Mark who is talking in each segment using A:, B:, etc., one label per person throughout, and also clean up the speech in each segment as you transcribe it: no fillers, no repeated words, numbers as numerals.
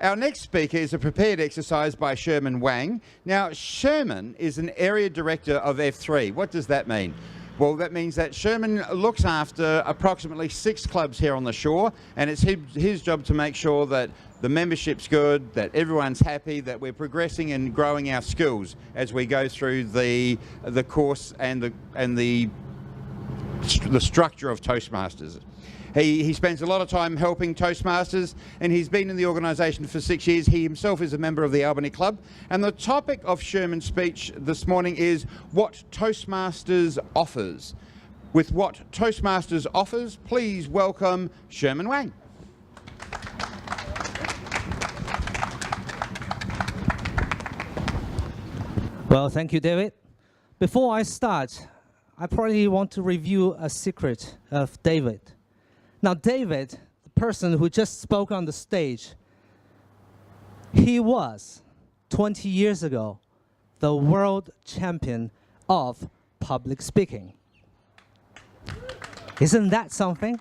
A: Our next speaker is a prepared exercise by Sherman Wang. Now, Sherman is an area director of F3. What does that mean? Well, that means that Sherman looks after approximately 6 clubs here on the shore, and it's his job to make sure that the membership's good, that everyone's happy, that we're progressing and growing our skills as we go through the course and the structure of Toastmasters. He spends a lot of time helping Toastmasters, and he's been in the organisation for 6 years. He himself is a member of the Albany Club. And the topic of Sherman's speech this morning is what Toastmasters offers. With what Toastmasters offers, please welcome Sherman Wang.
B: Well, thank you, David. Before I start, I probably want to review a secret of David. Now, David, the person who just spoke on the stage, he was, 20 years ago, the world champion of public speaking. Isn't that something?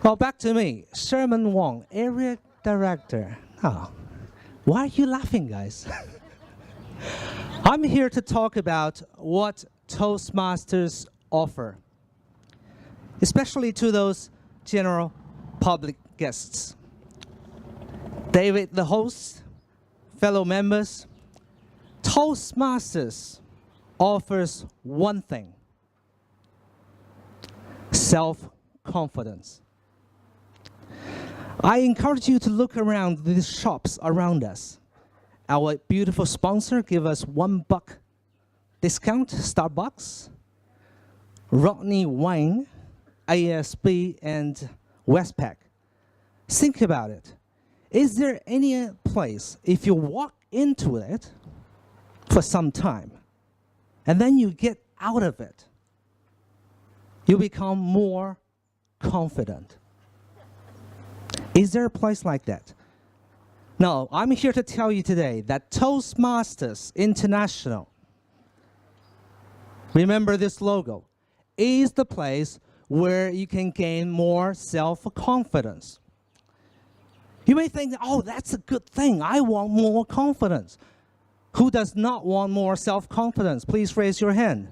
B: Well, back to me, Sherman Wang, area director. Oh, why are you laughing, guys? I'm here to talk about what Toastmasters offer, especially to those general public guests. David, the host, fellow members, Toastmasters offers one thing: self-confidence. I encourage you to look around these shops around us. Our beautiful sponsor give us $1 discount, Starbucks, Rodney Wine, ASB, and Westpac. Think about it. Is there any place, if you walk into it for some time, and then you get out of it, you become more confident? Is there a place like that? No, I'm here to tell you today that Toastmasters International, remember this logo, is the place where you can gain more self-confidence. You may think, oh, that's a good thing. I want more confidence. Who does not want more self-confidence? Please raise your hand.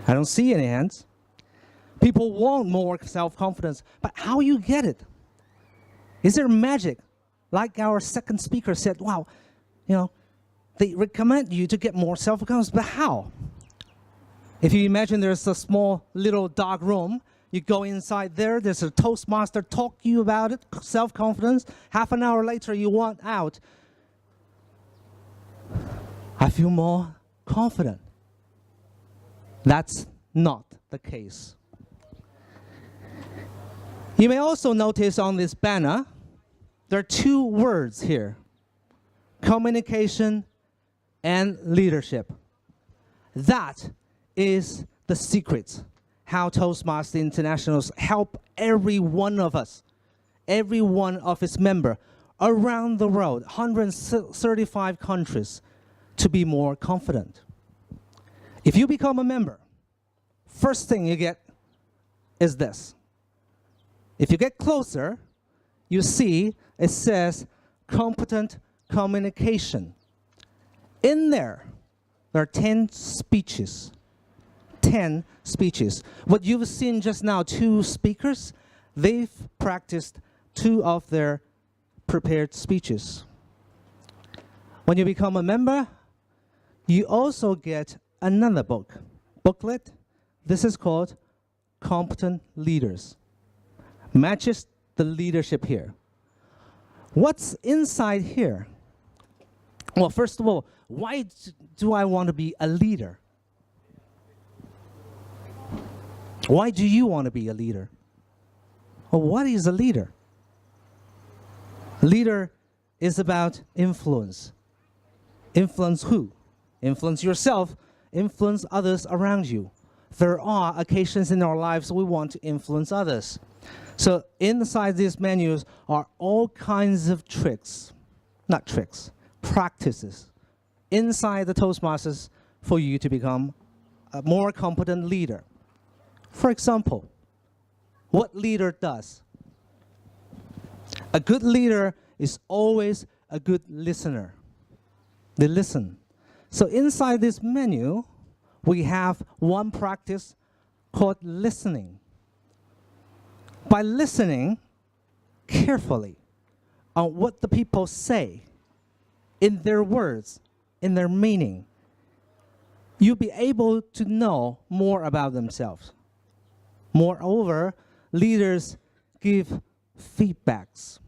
B: I don't see any hands. People want more self-confidence, but how you get it? Is there magic? Like our second speaker said, wow, they recommend you to get more self-confidence, but how? If you imagine there's a small little dark room, you go inside there, there's a Toastmaster talk to you about it, self-confidence. Half an hour later, you want out. I feel more confident. That's not the case. You may also notice on this banner, there are 2 words here: communication and leadership. That is the secret, how Toastmasters Internationals help every one of us, every one of its members around the world, 135 countries, to be more confident. If you become a member, first thing you get is this. If you get closer, you see it says competent communication. In there are 10 speeches. 10 speeches. What you've seen just now, 2 speakers, they've practiced 2 of their prepared speeches. When you become a member, you also get another booklet. This is called Competent Leaders. Matches the leadership here. What's inside here? Well, first of all, why do I want to be a leader? Why do you want to be a leader? Well, what is a leader? A leader is about influence. Influence who? Influence yourself, influence others around you. There are occasions in our lives we want to influence others. So inside these menus are all kinds of practices inside the Toastmasters for you to become a more competent leader. For example, what leader does. A good leader is always a good listener. They listen. So inside this menu, we have one practice called listening. By listening carefully on what the people say, in their words, in their meaning, you'll be able to know more about themselves. Moreover, leaders give feedbacks.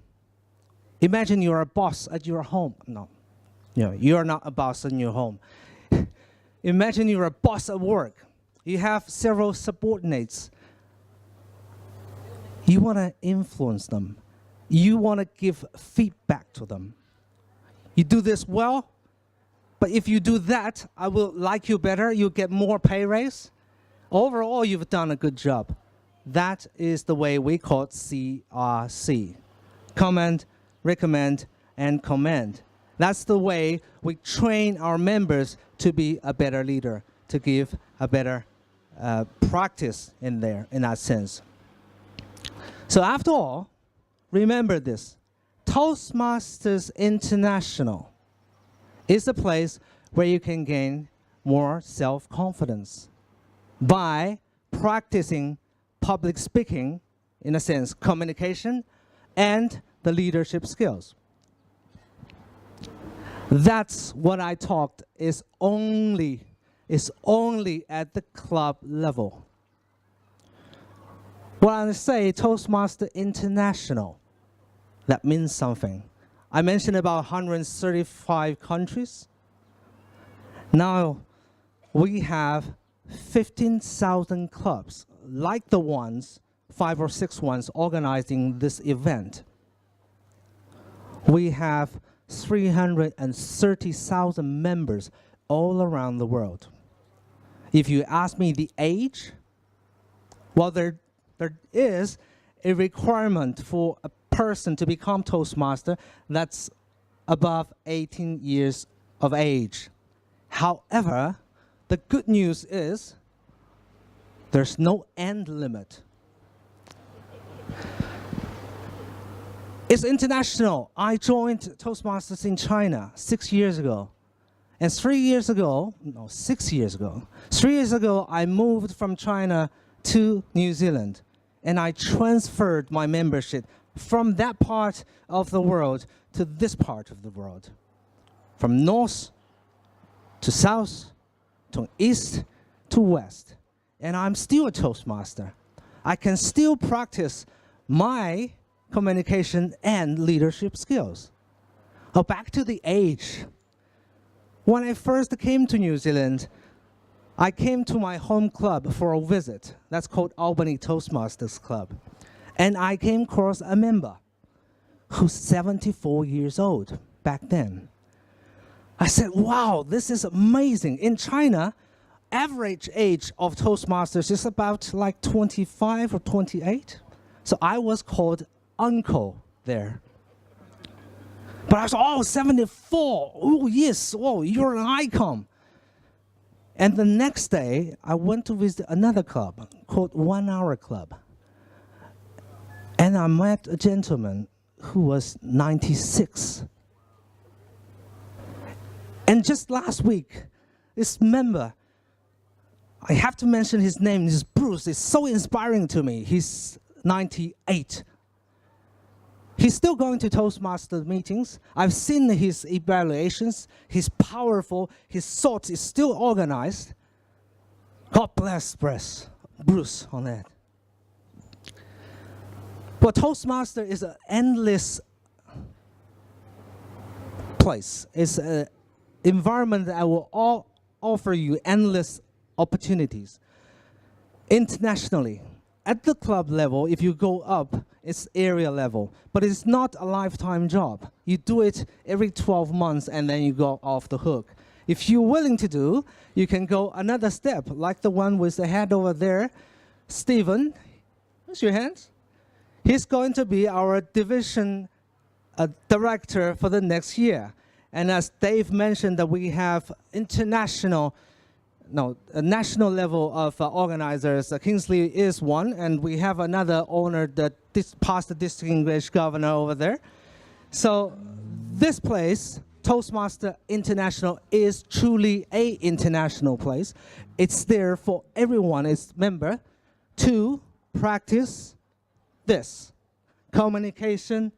B: Imagine you're a boss at your home. No, you're not a boss in your home. Imagine you're a boss at work. You have several subordinates. You want to influence them. You want to give feedback to them. You do this well, but if you do that, I will like you better. You'll get more pay raise. Overall, you've done a good job. That is the way we call it CRC. Comment, recommend, and commend. That's the way we train our members to be a better leader, to give a better practice in that sense. So after all, remember this. Toastmasters International is a place where you can gain more self-confidence by practicing public speaking, in a sense, communication, and the leadership skills. That's what I talked is only at the club level. When I say Toastmaster International, that means something. I mentioned about 135 countries. Now we have 15,000 clubs, like the ones, 5 or 6 ones organizing this event. We have 330,000 members all around the world. If you ask me the age, well, there is a requirement for a person to become Toastmaster that's above 18 years of age. However, the good news is there's no end limit. It's international. I joined Toastmasters in China 6 years ago. And 3 years ago, no, 6 years ago, 3 years ago, I moved from China to New Zealand. And I transferred my membership from that part of the world to this part of the world. From north to south, to east to west. And I'm still a Toastmaster. I can still practice my communication and leadership skills. Now back to the age. When I first came to New Zealand, I came to my home club for a visit. That's called Albany Toastmasters Club. And I came across a member who's 74 years old back then. I said, wow, this is amazing. In China, average age of Toastmasters is about like 25 or 28. So I was called uncle there. But I was, oh, 74. Oh, yes. Oh, you're an icon. And the next day, I went to visit another club called 1 Hour Club. And I met a gentleman who was 96. And just last week, this member, I have to mention his name, this is Bruce. It's so inspiring to me. He's 98. He's still going to Toastmaster meetings. I've seen his evaluations. He's powerful. His thoughts is still organized. God bless Bruce on that. But Toastmaster is an endless place. It's an environment that will offer you endless opportunities. Internationally, at the club level, if you go up, it's area level. But it's not a lifetime job. You do it every 12 months and then you go off the hook. If you're willing to do, you can go another step, like the one with the head over there. Stephen, raise your hands. He's going to be our division director for the next year. And as Dave mentioned, that we have international a national level of organizers. Kingsley is one, and we have another owner, the past distinguished governor over there. So this place, Toastmaster International, is truly a international place. It's there for everyone, its member, to practice this: communication,